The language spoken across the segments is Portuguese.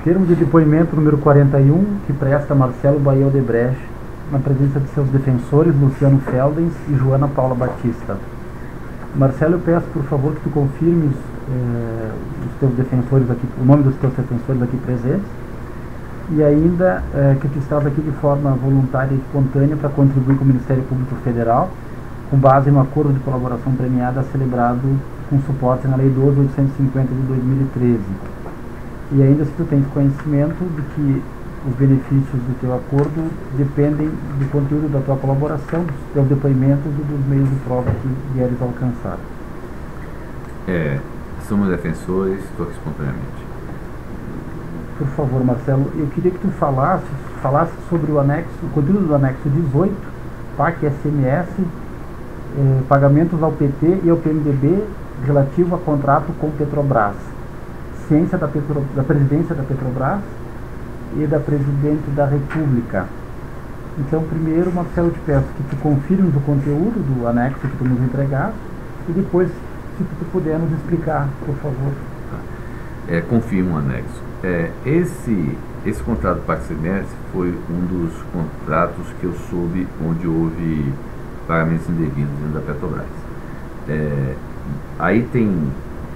Termo de depoimento número 41, que presta Marcelo Baía Odebrecht, na presença de seus defensores Luciano Feldens e Joana Paula Batista. Marcelo, eu peço por favor que tu confirmes os teus defensores aqui, o nome dos teus defensores aqui presentes, e ainda que tu estás aqui de forma voluntária e espontânea para contribuir com o Ministério Público Federal, com base no acordo de colaboração premiada celebrado com suporte na Lei 12.850 de 2013. E ainda se tu tens conhecimento de que os benefícios do teu acordo dependem do conteúdo da tua colaboração, dos teus depoimentos e dos meios de prova que vieres alcançar. Somos defensores, estou aqui espontaneamente. Por favor, Marcelo, eu queria que tu falasse sobre o conteúdo do anexo 18, PAC SMS, pagamentos ao PT e ao PMDB relativo a contrato com Petrobras, ciência da presidência da Petrobras e da Presidente da República. Então, primeiro, Marcelo, te peço que tu confirmes o conteúdo do anexo que tu nos entregaste e depois, se tu puder nos explicar, por favor. Confirmo o anexo. Esse contrato do PAC-SMS foi um dos contratos que eu soube onde houve pagamentos indevidos dentro da Petrobras. Aí tem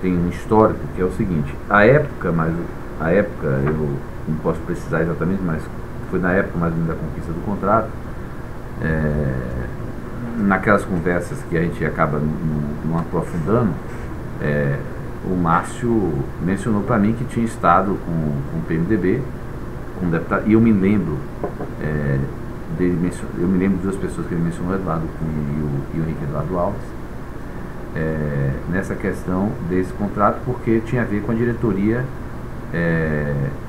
um histórico que é o seguinte: a época eu não posso precisar exatamente, mas foi na época mais ou menos da conquista do contrato, naquelas conversas que a gente acaba não aprofundando, o Márcio mencionou para mim que tinha estado com o PMDB, com o deputado, e eu me lembro eu me lembro de duas pessoas que ele mencionou, o Eduardo Cunha e o Henrique Eduardo Alves, nessa questão desse contrato, porque tinha a ver com a diretoria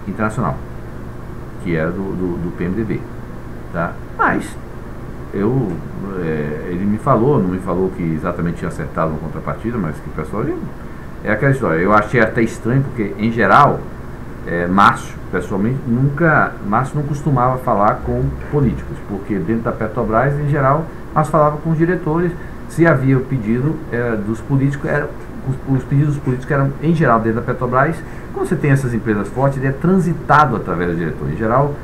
internacional, que era do PMDB, tá? Mas ele me falou, não me falou que exatamente tinha acertado uma contrapartida, mas que o pessoal é aquela história. Eu achei até estranho, porque em geral Márcio, pessoalmente, Márcio não costumava falar com políticos, porque dentro da Petrobras, em geral, Márcio falava com os diretores. Se havia o pedido dos políticos, os pedidos dos políticos eram, em geral, dentro da Petrobras. Quando você tem essas empresas fortes, ele é transitado através do diretor. Em geral,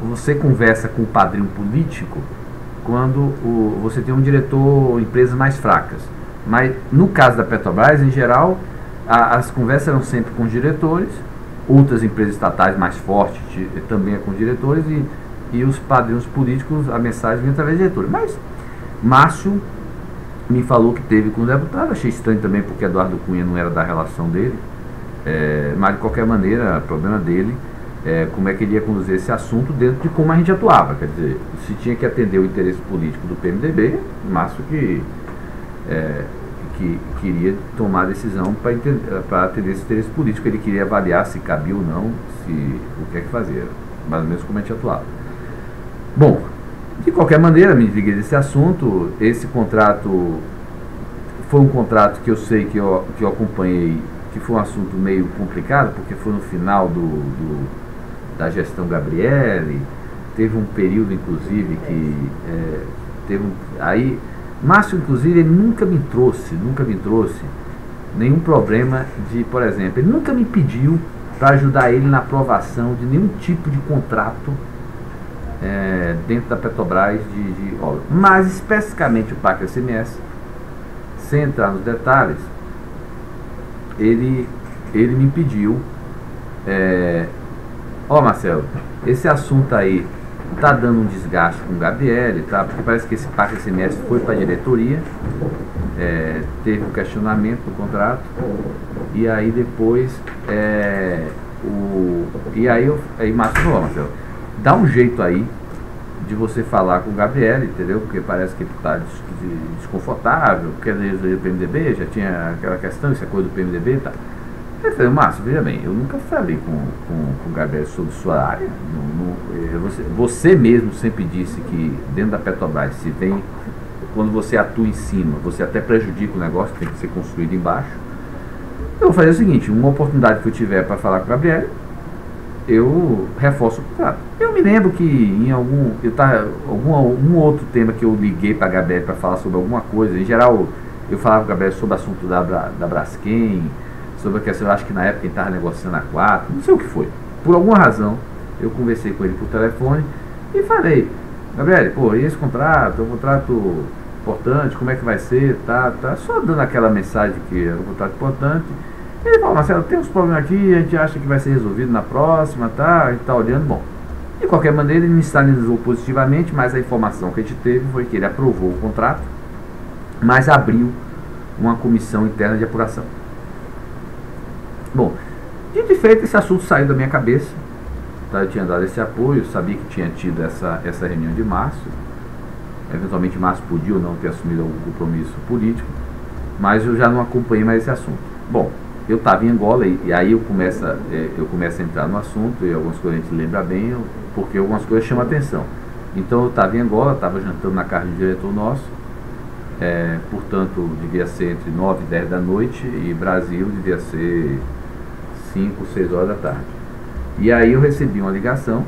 você conversa com o padrinho político quando você tem um diretor, empresas mais fracas. Mas no caso da Petrobras, em geral, as conversas eram sempre com os diretores. Outras empresas estatais mais fortes também é com os diretores, e os padrinhos políticos, a mensagem vem através do diretor. Mas Márcio me falou que teve com o deputado. Achei estranho também, porque Eduardo Cunha não era da relação dele, mas de qualquer maneira, o problema dele como é que ele ia conduzir esse assunto dentro de como a gente atuava. Quer dizer, se tinha que atender o interesse político do PMDB, Márcio que queria tomar a decisão para atender esse interesse político. Ele queria avaliar se cabia ou não, o que é que fazer, mais ou menos como a gente atuava. Bom, de qualquer maneira, me desliguei desse assunto. Esse contrato foi um contrato que eu sei que eu acompanhei, que foi um assunto meio complicado, porque foi no final da gestão Gabrielli. Teve um período, inclusive, que aí Márcio, inclusive, ele nunca me trouxe nenhum problema de, por exemplo, ele nunca me pediu para ajudar ele na aprovação de nenhum tipo de contrato dentro da Petrobras de obra. Mas especificamente o PAC SMS, sem entrar nos detalhes, ele me pediu, Marcelo, esse assunto aí está dando um desgaste com o Gabrielli, tá? Porque parece que esse PAC SMS foi para a diretoria, teve um questionamento do contrato, e aí depois aí Márcio falou: Marcelo, dá um jeito aí de você falar com o Gabrielli, entendeu? Porque parece que ele está desconfortável, porque ele do PMDB, já tinha aquela questão, isso é coisa do PMDB e tal. Eu falei: Márcio, veja bem, eu nunca falei com o Gabriel sobre sua área. Você mesmo sempre disse que dentro da Petrobras, quando você atua em cima, você até prejudica o negócio, tem que ser construído embaixo. Eu vou fazer o seguinte: uma oportunidade que eu tiver para falar com o Gabriel, eu reforço o contrato. Eu me lembro que em algum outro tema que eu liguei para a Gabriel para falar sobre alguma coisa, em geral eu falava com a Gabriel sobre o assunto da Braskem, sobre a questão, eu acho que na época ele estava negociando a 4, não sei o que foi. Por alguma razão, eu conversei com ele por telefone e falei, Gabriel, pô, e esse contrato, é um contrato importante, como é que vai ser, tá, só dando aquela mensagem que era um contrato importante. Ele falou, Marcelo, tem uns problemas aqui, a gente acha que vai ser resolvido na próxima, tá, a gente tá olhando, bom. De qualquer maneira, ele me sinalizou positivamente, mas a informação que a gente teve foi que ele aprovou o contrato, mas abriu uma comissão interna de apuração. Bom, dito e feito, esse assunto saiu da minha cabeça, tá? Eu tinha dado esse apoio, sabia que tinha tido essa reunião de março, eventualmente Márcio podia ou não ter assumido algum compromisso político, mas eu já não acompanhei mais esse assunto. Bom, eu estava em Angola e aí eu começo a entrar no assunto e algumas coisas a gente lembra bem, porque algumas coisas chamam a atenção. Então eu estava em Angola, estava jantando na casa do diretor nosso, portanto devia ser entre 9 e 10 da noite e Brasil devia ser 5, 6 horas da tarde. E aí eu recebi uma ligação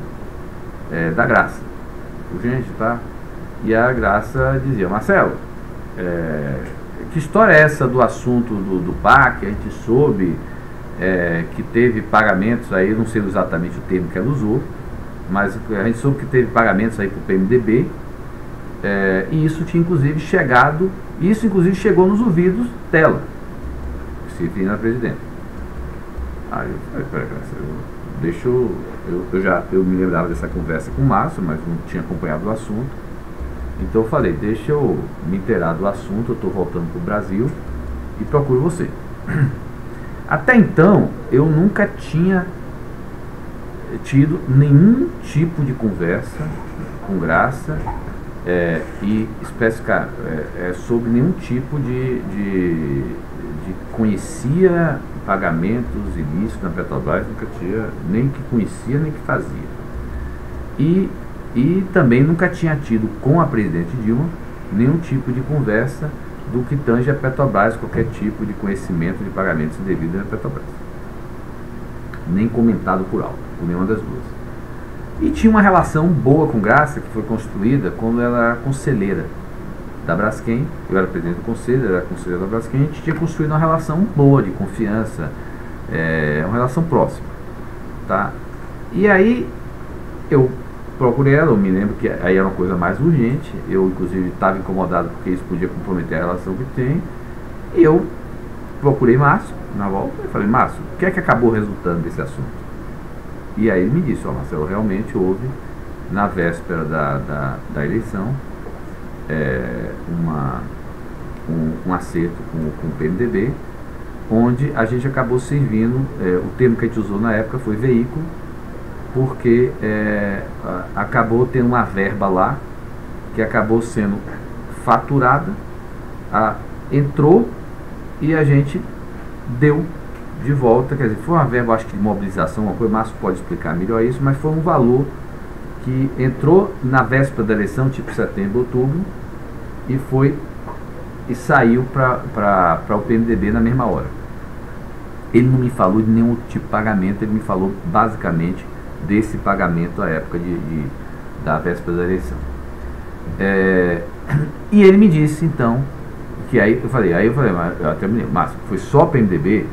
da Graça, urgente, tá? E a Graça dizia, Marcelo, que história é essa do assunto do PAC? A gente soube que teve pagamentos aí, não sei exatamente o termo que ela usou, mas a gente soube que teve pagamentos aí para o PMDB, e isso tinha inclusive chegado, isso inclusive chegou nos ouvidos dela, se referindo à presidente. Aí eu falei, peraí, Graça, eu me lembrava dessa conversa com o Márcio, mas não tinha acompanhado o assunto. Então eu falei, deixa eu me inteirar do assunto, eu estou voltando para o Brasil e procuro você. Até então, eu nunca tinha tido nenhum tipo de conversa com Graça e especificar sobre nenhum tipo de conhecia pagamentos ilícitos na Petrobras, nunca tinha, nem que conhecia, nem que fazia. E também nunca tinha tido com a presidente Dilma nenhum tipo de conversa do que tange a Petrobras, qualquer tipo de conhecimento de pagamentos indevidos na Petrobras. Nem comentado por alto, por nenhuma das duas. E tinha uma relação boa com Graça, que foi construída quando ela era conselheira da Braskem. Eu era presidente do conselho, ela era conselheira da Braskem. A gente tinha construído uma relação boa, de confiança, uma relação próxima, tá? E aí eu procurei ela, eu me lembro que aí era uma coisa mais urgente, eu inclusive estava incomodado porque isso podia comprometer a relação que tem, e eu procurei Márcio na volta e falei, Márcio, o que é que acabou resultando desse assunto? E aí ele me disse, Marcelo, realmente houve, na véspera da eleição, um acerto com o PMDB, onde a gente acabou servindo, o termo que a gente usou na época foi veículo, porque acabou tendo uma verba lá que acabou sendo faturada, entrou e a gente deu de volta, quer dizer, foi uma verba, acho que de mobilização, uma coisa, o Márcio pode explicar melhor isso, mas foi um valor que entrou na véspera da eleição, tipo setembro, outubro, e saiu para o PMDB na mesma hora. Ele não me falou de nenhum tipo de pagamento, ele me falou basicamente desse pagamento à época da véspera da eleição. E ele me disse então, que aí eu falei, mas eu até me lembro, Márcio, foi só PMDB?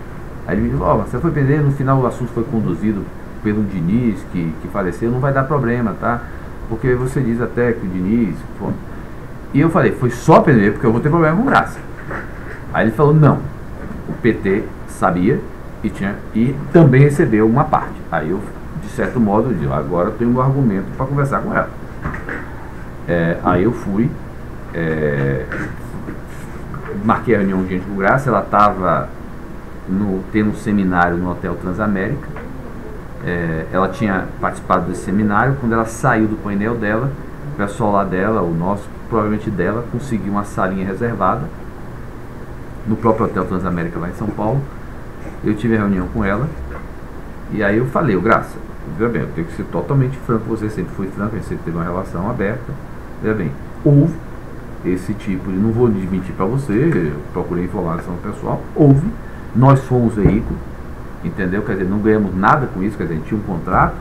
Aí ele me disse, você foi PMDB, no final o assunto foi conduzido pelo Diniz, que faleceu, não vai dar problema, tá? Porque você diz até que o Diniz... E eu falei, foi só PMDB, porque eu vou ter problema com Graça. Aí ele falou, não, o PT sabia e também recebeu uma parte. Aí eu, de certo modo, eu disse, agora eu tenho um argumento para conversar com ela. Aí eu fui, marquei a reunião urgente com Graça, ela estava tendo um seminário no Hotel Transamérica, ela tinha participado desse seminário, quando ela saiu do painel dela, o pessoal lá dela, o nosso, provavelmente dela, conseguiu uma salinha reservada no próprio Hotel Transamérica lá em São Paulo. Eu tive a reunião com ela e aí eu falei, Graça, veja bem, eu tenho que ser totalmente franco, você sempre foi franco, a gente sempre teve uma relação aberta, veja bem, houve esse tipo de, não vou desmentir para você, eu procurei informação pessoal, houve, nós fomos veículo, entendeu? Quer dizer, não ganhamos nada com isso, quer dizer, a gente tinha um contrato,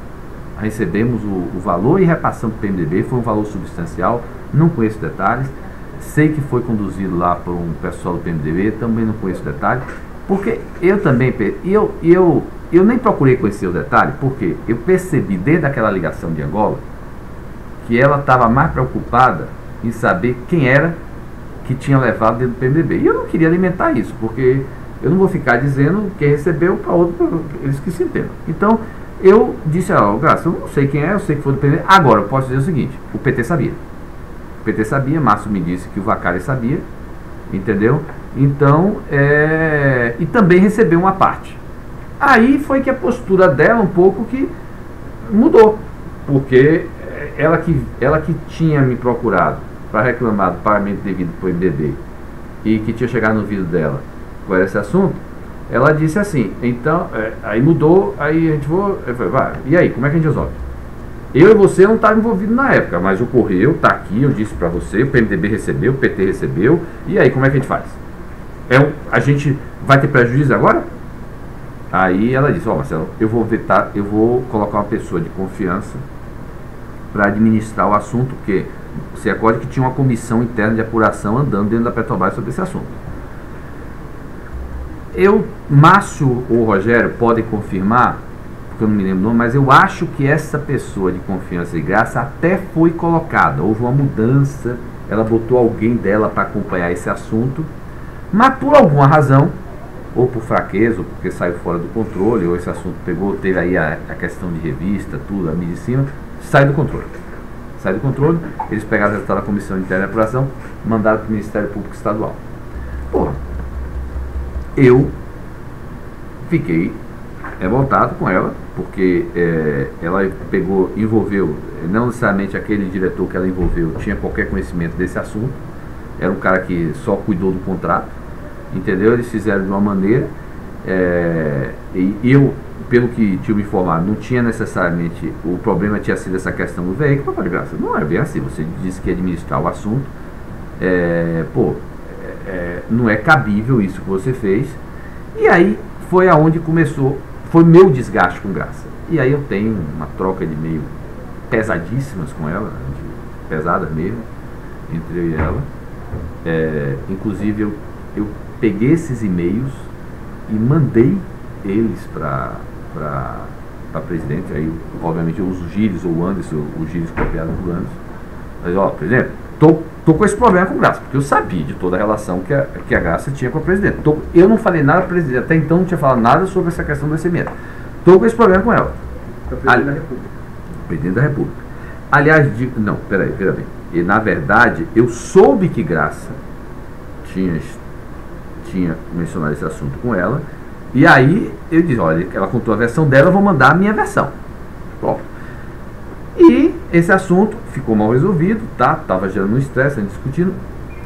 recebemos o valor e repassamos para o PMDB, foi um valor substancial, não conheço detalhes, sei que foi conduzido lá por um pessoal do PMDB, também não conheço detalhes, Porque eu também, eu nem procurei conhecer o detalhe, porque eu percebi desde aquela ligação de Angola que ela estava mais preocupada em saber quem era que tinha levado dentro do PMDB. E eu não queria alimentar isso, porque eu não vou ficar dizendo quem recebeu para outro, eles que se entendam. Então, eu disse, Graça, eu não sei quem é, eu sei que foi do PMDB. Agora, eu posso dizer o seguinte, o PT sabia. O PT sabia, Márcio me disse que o Vacari sabia, entendeu? Então, e também recebeu uma parte. Aí foi que a postura dela um pouco que mudou, porque ela que tinha me procurado para reclamar do pagamento devido para o MDB e que tinha chegado no ouvido dela qual era esse assunto, ela disse assim, então, aí mudou, aí a gente vai, e aí, como é que a gente resolve? Eu e você não estavam envolvidos na época, mas ocorreu, está aqui, eu disse para você, o PMDB recebeu, o PT recebeu, e aí, como é que a gente faz? A gente vai ter prejuízo agora? Aí ela disse, Marcelo, eu vou colocar uma pessoa de confiança para administrar o assunto, porque você acorde que tinha uma comissão interna de apuração andando dentro da Petrobras sobre esse assunto. Márcio ou Rogério podem confirmar, porque eu não me lembro o nome, mas eu acho que essa pessoa de confiança e graça até foi colocada, houve uma mudança, ela botou alguém dela para acompanhar esse assunto, mas por alguma razão, ou por fraqueza, ou porque saiu fora do controle, ou esse assunto teve aí a questão de revista, tudo, a mídia em cima, sai do controle. Sai do controle, eles pegaram o resultado da Comissão Interna de Apuração, mandaram para o Ministério Público Estadual. Porra, eu fiquei revoltado com ela, porque ela envolveu, não necessariamente aquele diretor que ela envolveu tinha qualquer conhecimento desse assunto, era um cara que só cuidou do contrato, entendeu? Eles fizeram de uma maneira, e eu, pelo que tinha me informado, não tinha necessariamente, o problema tinha sido essa questão do veículo. Eu falei, Graça, não é bem assim, você disse que ia administrar o assunto, não é cabível isso que você fez. E aí foi aonde começou, foi meu desgaste com Graça. E aí eu tenho uma troca de e-mail pesadíssimas com ela, pesadas mesmo, entre eu e ela. Inclusive eu peguei esses e-mails e mandei eles para presidente. Aí obviamente eu uso o Gilles ou o Anderson, o Gilles copiado por Anderson. Mas presidente, tô com esse problema com Graça, porque eu sabia de toda a relação que a Graça tinha com a presidente. Eu não falei nada para a presidente, até então não tinha falado nada sobre essa questão do ICMS. Tô com esse problema com ela. O presidente da República. Presidente da República. Aliás, não, peraí, veja bem. E na verdade, eu soube que Graça tinha mencionado esse assunto com ela, e aí eu disse, olha, ela contou a versão dela, eu vou mandar a minha versão. Pronto. E esse assunto ficou mal resolvido, tá? Tava gerando um estresse, discutindo.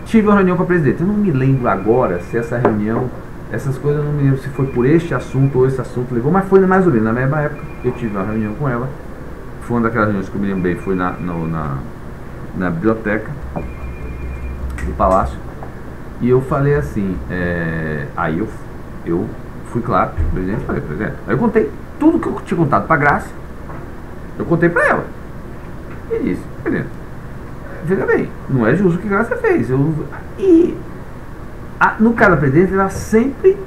Tive uma reunião com a presidente. Eu não me lembro agora se essa reunião, essas coisas, eu não me lembro se foi por este assunto ou esse assunto levou, mas foi mais ou menos na mesma época. Eu tive uma reunião com ela. Foi uma daquelas reuniões que eu me lembro bem, foi na biblioteca do Palácio. E eu falei assim, aí eu fui claro, presidente, falei, presidente. Aí eu contei tudo que eu tinha contado para Graça, eu contei para ela. E disse, presidente, veja bem, não é justo o que Graça fez. No caso da presidente, ela sempre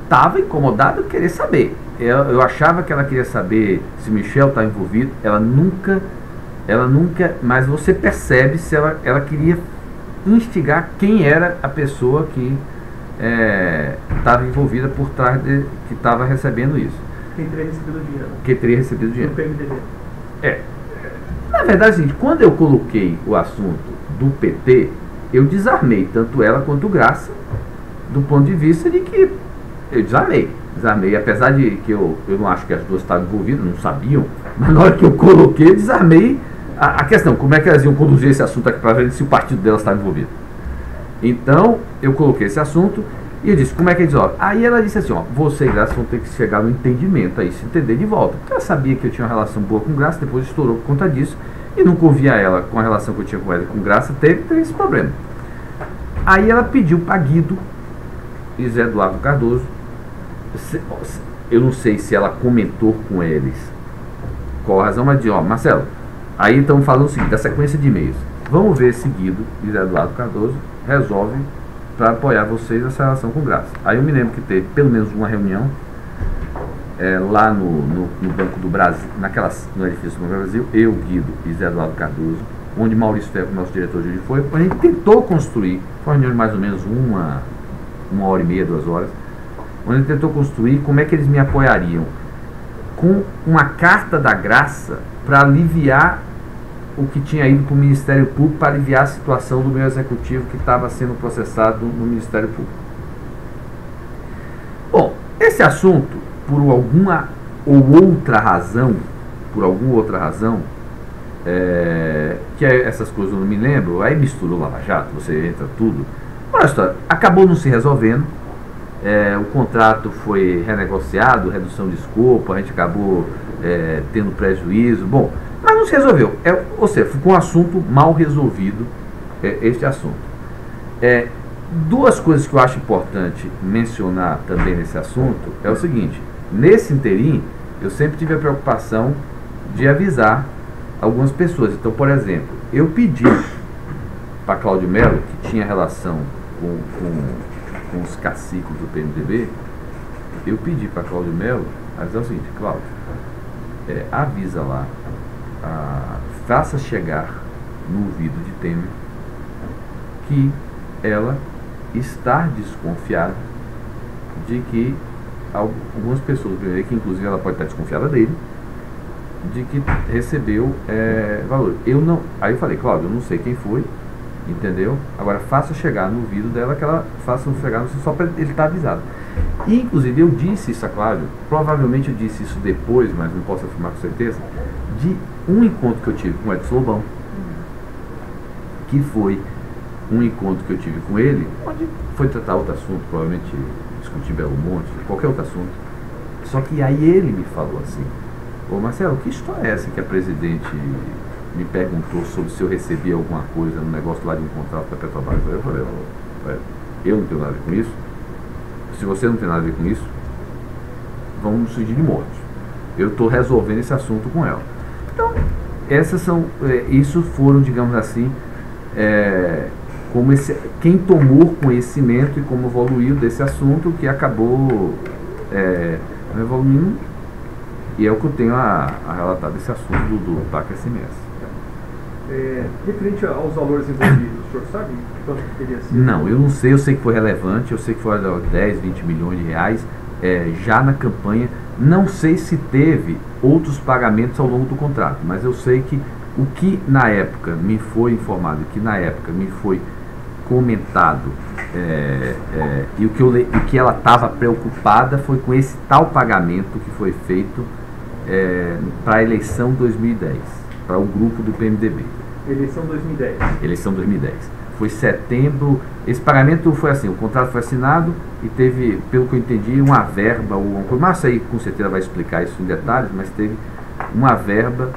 estava incomodada de querer saber. Eu achava que ela queria saber se Michel está envolvido. Ela nunca, mas você percebe se ela queria instigar quem era a pessoa que estava envolvida por trás que estava recebendo isso. Quem teria recebido o dinheiro. Quem teria recebido o dinheiro. Do PMDB. Na verdade, gente, quando eu coloquei o assunto do PT, eu desarmei tanto ela quanto o Graça, do ponto de vista de que eu desarmei, apesar de que eu não acho que as duas estavam envolvidas, não sabiam, mas na hora que eu coloquei, eu desarmei a questão, como é que elas iam conduzir esse assunto aqui para ver se o partido delas estava envolvido. Então, eu coloquei esse assunto e eu disse, como é que eles olham? Aí ela disse assim, você e Graça vão ter que chegar no entendimento aí, se entender de volta. Porque ela sabia que eu tinha uma relação boa com Graça, depois estourou por conta disso, e nunca ouvia ela com a relação que eu tinha com ela e com Graça, teve esse problema. Aí ela pediu para Guido e Zé Eduardo Cardoso, eu não sei se ela comentou com eles qual a razão, mas disse, Marcelo, aí estamos falando o seguinte, da sequência de e-mails, vamos ver se Guido e Zé Eduardo Cardoso resolvem para apoiar vocês nessa relação com Graça. Aí eu me lembro que teve pelo menos uma reunião lá no Banco do Brasil, no edifício do Banco do Brasil, eu, Guido e Zé Eduardo Cardoso, onde Maurício Ferro, nosso diretor de foi, a gente tentou construir, foi uma reunião de mais ou menos uma hora e meia, 2 horas, onde a gente tentou construir como é que eles me apoiariam com uma carta da Graça para aliviar o que tinha ido para o Ministério Público, para aliviar a situação do meu executivo que estava sendo processado no Ministério Público. Bom, esse assunto, por alguma outra razão, que essas coisas eu não me lembro, aí mistura o Lava Jato, você entra tudo. Olha a história, acabou não se resolvendo, o contrato foi renegociado, redução de escopo, a gente acabou tendo prejuízo, bom, mas não se resolveu, ou seja, ficou um assunto mal resolvido, este assunto. Duas coisas que eu acho importante mencionar também nesse assunto é o seguinte: nesse interim, eu sempre tive a preocupação de avisar algumas pessoas. Então, por exemplo, eu pedi para Cláudio Melo, que tinha relação com os caciques do PMDB, eu pedi para Cláudio Melo a dizer o seguinte: Cláudio, avisa lá, faça chegar no ouvido de Temer que ela está desconfiada de que algumas pessoas, que inclusive ela pode estar desconfiada dele, de que recebeu valor. Aí eu falei, Cláudio, eu não sei quem foi, entendeu? Agora faça chegar no ouvido dela, que ela faça chegar no só para ele estar avisado. E inclusive eu disse isso a Cláudio, provavelmente eu disse isso depois, mas não posso afirmar com certeza, de um encontro que eu tive com o Edson Lobão, que foi um encontro que eu tive com ele, onde foi tratar outro assunto, provavelmente discutir Belo Monte, qualquer outro assunto. Só que aí ele me falou assim: ô Marcelo, que história é essa que a presidente me perguntou sobre se eu recebia alguma coisa no negócio lá de um contrato da Petrobras? Eu falei, eu não tenho nada a ver com isso. Se você não tem nada a ver com isso, vamos nos decidir de morte. Eu estou resolvendo esse assunto com ela. Então, isso foram, digamos assim, quem tomou conhecimento e como evoluiu desse assunto, que acabou evoluindo, e é o que eu tenho a relatar desse assunto do PAC SMS. Referente aos valores envolvidos, o senhor sabe quanto teria sido? Não, eu não sei, eu sei que foi relevante, eu sei que foi 10, 20 milhões de reais já na campanha. Não sei se teve outros pagamentos ao longo do contrato, mas eu sei que o que na época me foi informado, que na época me foi comentado, e o que ela estava preocupada foi com esse tal pagamento que foi feito para a eleição 2010, para o grupo do PMDB. Eleição 2010. Eleição 2010. Foi setembro. Esse pagamento foi assim: o contrato foi assinado e teve, pelo que eu entendi, uma verba, o Márcio aí com certeza vai explicar isso em detalhes, mas teve uma verba,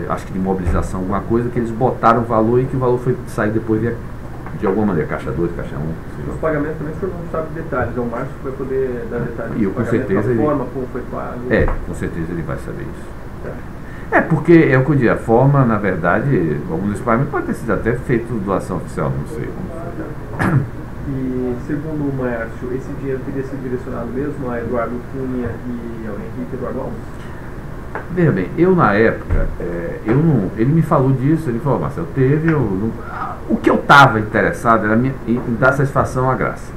acho que de mobilização, alguma coisa, que eles botaram o valor e que o valor foi sair depois de alguma maneira, caixa 2, caixa 1. Os pagamentos também o senhor não sabe detalhes, o Márcio vai poder dar detalhes. E eu com certeza forma como foi pago. Com certeza ele vai saber isso. Porque é o que eu digo, a forma, na verdade, alguns desses pagamentos pode ter sido até feito doação oficial, não sei como foi. E segundo o Márcio, esse dinheiro teria sido direcionado mesmo a Eduardo Cunha e ao Henrique Eduardo Alves? Veja bem, eu na época, ele me falou disso, ele falou, Marcelo, o que eu estava interessado era em dar satisfação à Graça.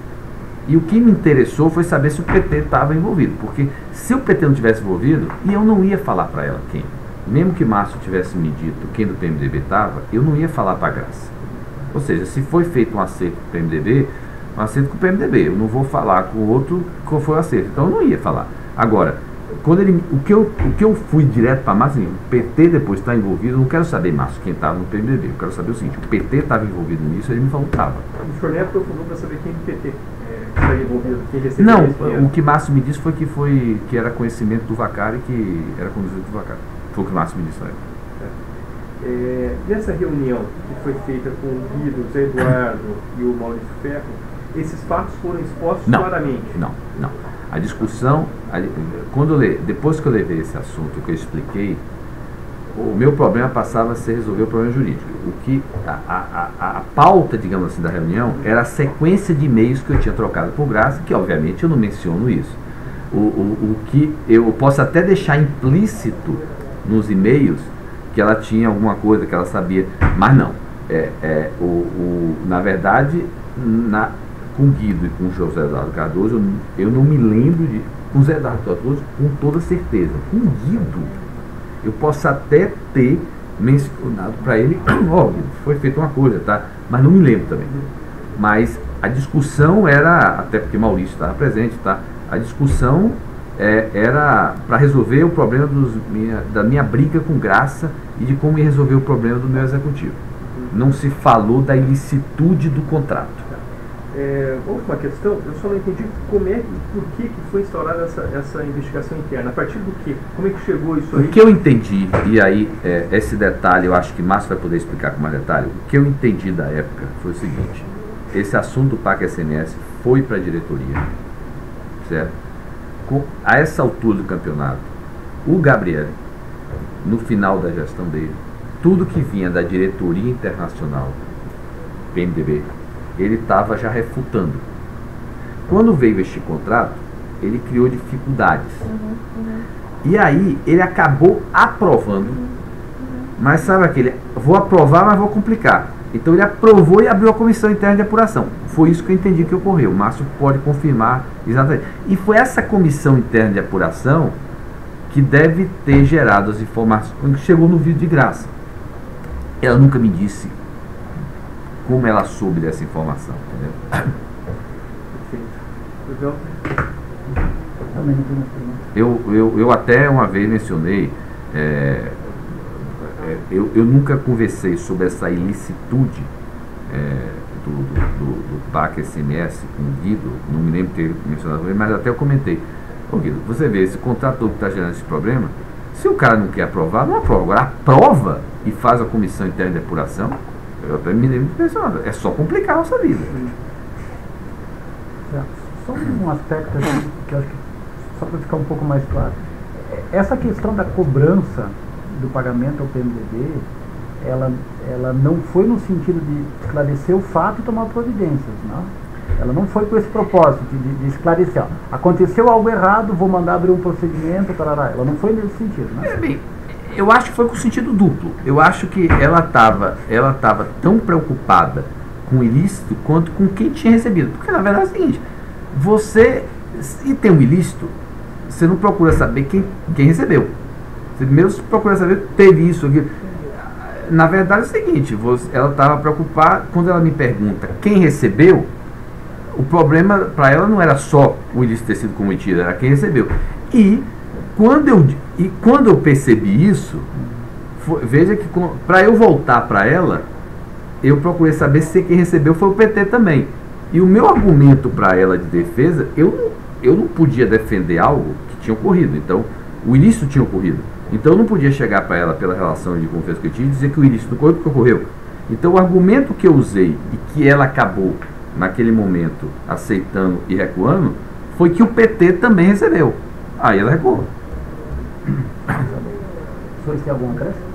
E o que me interessou foi saber se o PT estava envolvido, porque se o PT não tivesse envolvido, e eu não ia falar para ela quem. Mesmo que Márcio tivesse me dito quem do PMDB estava, eu não ia falar para a Graça. Ou seja, se foi feito um acerto com o PMDB, um acerto com o PMDB, eu não vou falar com o outro qual foi o acerto. Então eu não ia falar. Agora, o que eu fui direto para Márcio, assim, o PT depois está envolvido, eu não quero saber, Márcio, quem estava no PMDB. Eu quero saber o seguinte: o PT estava envolvido nisso, ele me falou que estava. O senhor nem aprofundou para saber quem do PT está envolvido, quem recebeu? Não, o que Márcio me disse foi que era conhecimento do Vacari, que era conduzido do Vacari. Foi o que o Márcio me disse. Nessa reunião que foi feita com o Guido, o Zé Eduardo e o Maurício Ferro, esses fatos foram expostos claramente? Não. A discussão, depois que eu levei esse assunto, que eu expliquei, o meu problema passava a ser resolver o problema jurídico. O que a pauta, digamos assim, da reunião era a sequência de e-mails que eu tinha trocado por Graça, que obviamente eu não menciono isso. O que eu posso até deixar implícito nos e-mails que ela tinha alguma coisa que ela sabia, mas não. Na verdade, com Guido e com José Eduardo Cardoso, eu não me lembro de. Com José Eduardo Cardoso, com toda certeza. Com Guido, eu posso até ter mencionado para ele, ó, foi feita uma coisa, tá? Mas não me lembro também. Mas a discussão era, até porque Maurício estava presente, tá? A discussão era para resolver o problema da minha briga com Graça e de como ia resolver o problema do meu executivo. Não se falou da ilicitude do contrato. Última questão, eu só não entendi por que foi instaurada essa investigação interna, a partir do que? Como é que chegou isso aí? O que eu entendi, e aí esse detalhe eu acho que Márcio vai poder explicar com mais detalhe, o que eu entendi da época foi o seguinte: esse assunto do PAC SMS foi para a diretoria, certo? A essa altura do campeonato, o Gabriel, no final da gestão dele, tudo que vinha da diretoria internacional, PMDB, ele estava já refutando. Quando veio este contrato, ele criou dificuldades. E aí, ele acabou aprovando. Mas sabe aquele, vou aprovar, mas vou complicar. Então ele aprovou e abriu a comissão interna de apuração. Foi isso que eu entendi que ocorreu. O Márcio pode confirmar exatamente. E foi essa comissão interna de apuração que deve ter gerado as informações que chegou no vídeo de Graça. Ela nunca me disse como ela soube dessa informação, entendeu? Eu até uma vez mencionei, eu nunca conversei sobre essa ilicitude do PAC SMS com o Guido, não me lembro de ter mencionado com ele, mas até eu comentei: ô Guido, você vê, esse contrato que está gerando esse problema, se o cara não quer aprovar, não aprova. Agora aprova e faz a comissão interna de apuração. Eu até me lembro de mencionar, é só complicar a nossa vida. Só um aspecto aqui, que eu acho que, só para ficar um pouco mais claro, essa questão da cobrança do pagamento ao PMDB, ela não foi no sentido de esclarecer o fato e tomar providências, não? Ela não foi com esse propósito de esclarecer, ó, aconteceu algo errado, vou mandar abrir um procedimento, tarará. Ela não foi nesse sentido, né? Bem, eu acho que foi com sentido duplo. Eu acho que ela estava tão preocupada com o ilícito quanto com quem tinha recebido. Porque na verdade é o seguinte: você, se tem um ilícito, você não procura saber quem recebeu. Você primeiro procura saber que teve isso aqui. Na verdade é o seguinte: ela estava preocupada. Quando ela me pergunta quem recebeu, o problema para ela não era só o ilícito ter sido cometido, era quem recebeu. E quando eu percebi isso, veja que para eu voltar para ela, eu procurei saber se quem recebeu foi o PT também. E o meu argumento para ela de defesa, eu não podia defender algo que tinha ocorrido. Então, o ilícito tinha ocorrido. Então, eu não podia chegar para ela pela relação de confiança que eu tinha e dizer que o ilícito não ocorreu porque ocorreu. Então, o argumento que eu usei e que ela acabou, naquele momento, aceitando e recuando, foi que o PT também recebeu. Aí ela recuou. O senhor tem algum acréscimo?